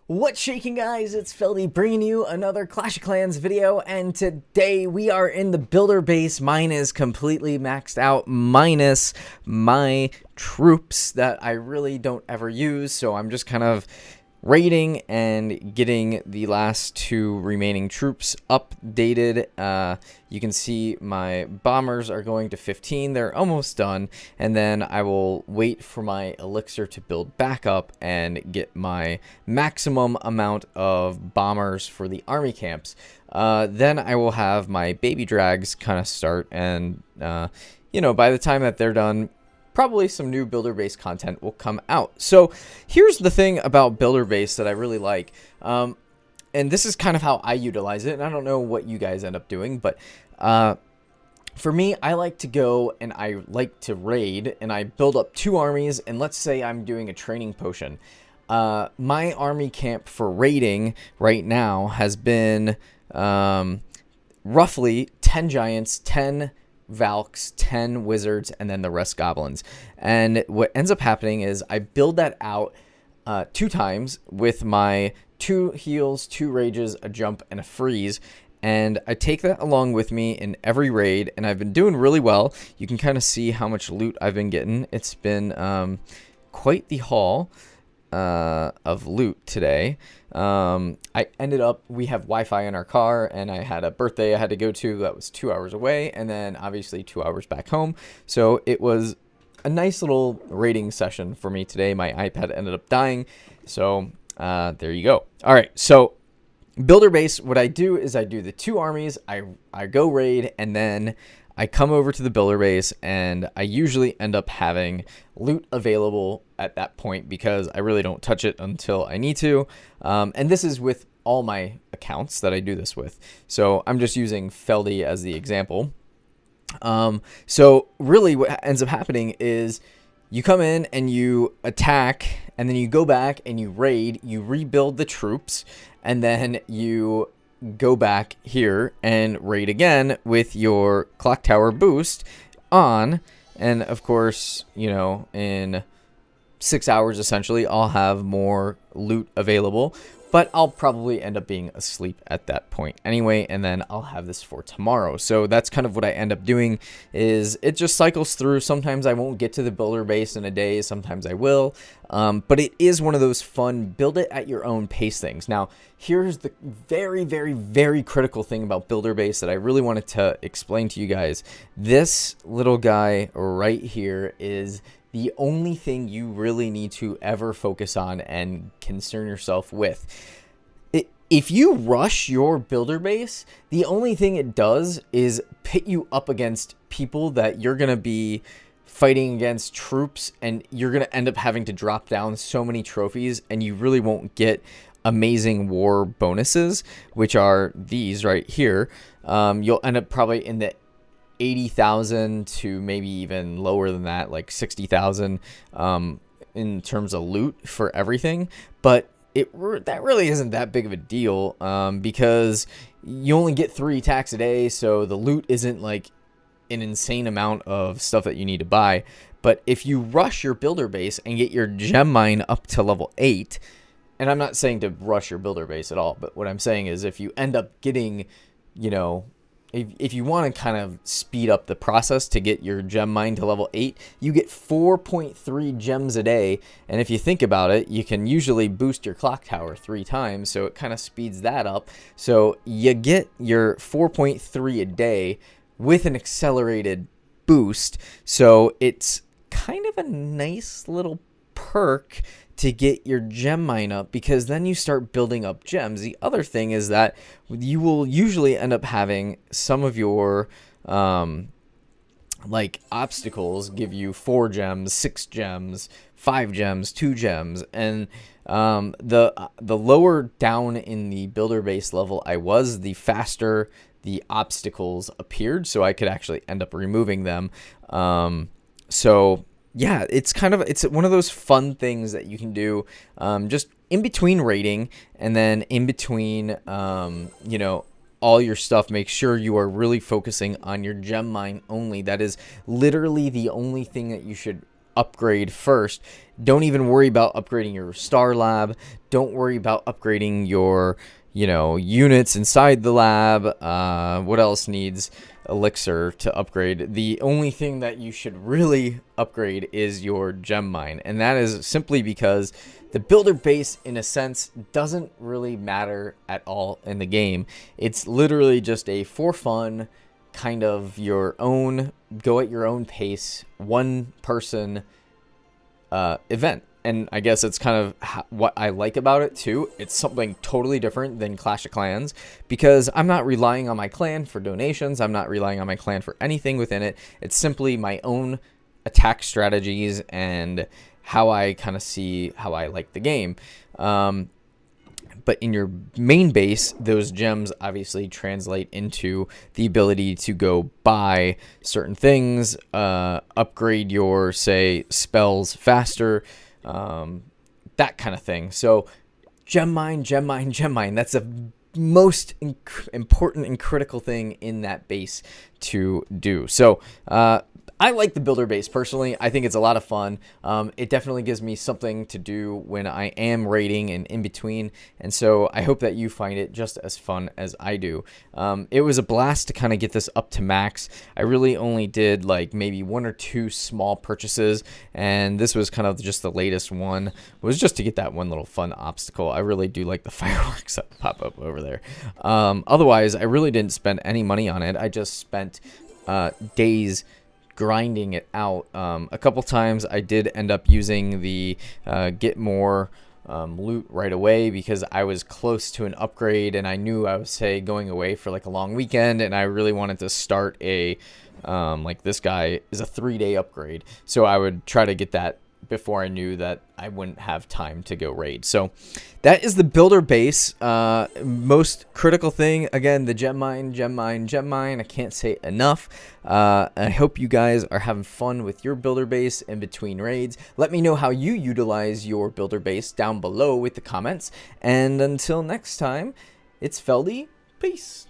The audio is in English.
What's shaking, guys? It's Feldy bringing you another Clash of Clans video, and today we are in the builder base. Mine is completely maxed out, minus my troops that I really don't ever use, so I'm just kind of raiding and getting the last two remaining troops updated. You can see my bombers are going to 15. They're almost done, and then I will wait for my elixir to build back up and get my maximum amount of bombers for the army camps. Then I will have my baby drags kind of start, and by the time that they're done, probably some new builder base content will come out. So here's the thing about builder base that I really like, and this is kind of how I utilize it, and I don't know what you guys end up doing, but for me, I like to go and I like to raid, and I build up two armies, and let's say I'm doing a training potion. My army camp for raiding right now has been roughly 10 giants, 10 Valks, 10 wizards, and then the rest goblins. And what ends up happening is I build that out 2 times with my 2 heals, 2 rages, a jump, and a freeze. And I take that along with me in every raid, and I've been doing really well. You can kind of see how much loot I've been getting. It's been quite the haul of loot today. I ended up, we have Wi-Fi in our car, and I had a birthday I had to go to that was 2 hours away, and then obviously 2 hours back home. So it was a nice little raiding session for me today. My iPad ended up dying, so there you go. All right, so builder base, what I do is I do the 2 armies, I go raid, and then I come over to the builder base, and I usually end up having loot available at that point because I really don't touch it until I need to. And this is with all my accounts that I do this with. So I'm just using Feldy as the example. So really what ends up happening is you come in and you attack, and then you go back and you raid, you rebuild the troops, and then you go back here and raid again with your clock tower boost on. And of course, in 6 hours essentially I'll have more loot available, but I'll probably end up being asleep at that point anyway, and then I'll have this for tomorrow. So that's kind of what I end up doing, is it just cycles through. Sometimes I won't get to the builder base in a day, sometimes I will, but it is one of those fun build it at your own pace things. Now here's the very, very, very critical thing about builder base that I really wanted to explain to you guys. This little guy right here is the only thing you really need to ever focus on and concern yourself with. If you rush your builder base, the only thing it does is pit you up against people that you're going to be fighting against, troops, and you're going to end up having to drop down so many trophies, and you really won't get amazing war bonuses, which are these right here. You'll end up probably in the 80,000 to maybe even lower than that, like 60,000 in terms of loot for everything. But that really isn't that big of a deal, because you only get 3 attacks a day, so the loot isn't like an insane amount of stuff that you need to buy. But if you rush your builder base and get your gem mine up to level 8, and I'm not saying to rush your builder base at all, but what I'm saying is if you end up getting, if you want to kind of speed up the process to get your gem mine to level 8, you get 4.3 gems a day. And if you think about it, you can usually boost your clock tower 3 times, so it kind of speeds that up. So you get your 4.3 a day with an accelerated boost. So it's kind of a nice little perk to get your gem mine up, because then you start building up gems. The other thing is that you will usually end up having some of your like obstacles give you 4 gems, 6 gems, 5 gems, 2 gems, and the lower down in the builder base level I was, the faster the obstacles appeared, so I could actually end up removing them. So yeah, it's one of those fun things that you can do just in between raiding, and then in between all your stuff. Make sure you are really focusing on your gem mine only. That is literally the only thing that you should upgrade first. Don't even worry about upgrading your star lab. Don't worry about upgrading your, units inside the lab. What else needs elixir to upgrade? The only thing that you should really upgrade is your gem mine, and that is simply because the builder base, in a sense, doesn't really matter at all in the game. It's literally just a for fun, kind of your own, go at your own pace, one person event. And I guess it's kind of what I like about it too. It's something totally different than Clash of Clans, because I'm not relying on my clan for donations. I'm not relying on my clan for anything within it. It's simply my own attack strategies and how I kind of see how I like the game. But in your main base, those gems obviously translate into the ability to go buy certain things, upgrade your, say, spells faster, that kind of thing. So gem mine, gem mine, gem mine. That's the most important and critical thing in that base to do. So I like the builder base personally. I think it's a lot of fun. It definitely gives me something to do when I am raiding and in between, and so I hope that you find it just as fun as I do. It was a blast to kind of get this up to max. I really only did like maybe 1 or 2 small purchases, and this was kind of just the latest one, was just to get that one little fun obstacle. I really do like the fireworks that pop up over there. Otherwise, I really didn't spend any money on it. I just spent days grinding it out. A couple times I did end up using the get more loot right away, because I was close to an upgrade and I knew I was, say, going away for like a long weekend, and I really wanted to start a like this guy is a 3-day upgrade, so I would try to get that before I knew that I wouldn't have time to go raid. So that is the builder base. Most critical thing, again, the gem mine, gem mine, gem mine. I can't say it enough. I hope you guys are having fun with your builder base in between raids. Let me know how you utilize your builder base down below with the comments. And until next time, it's Feldy. Peace.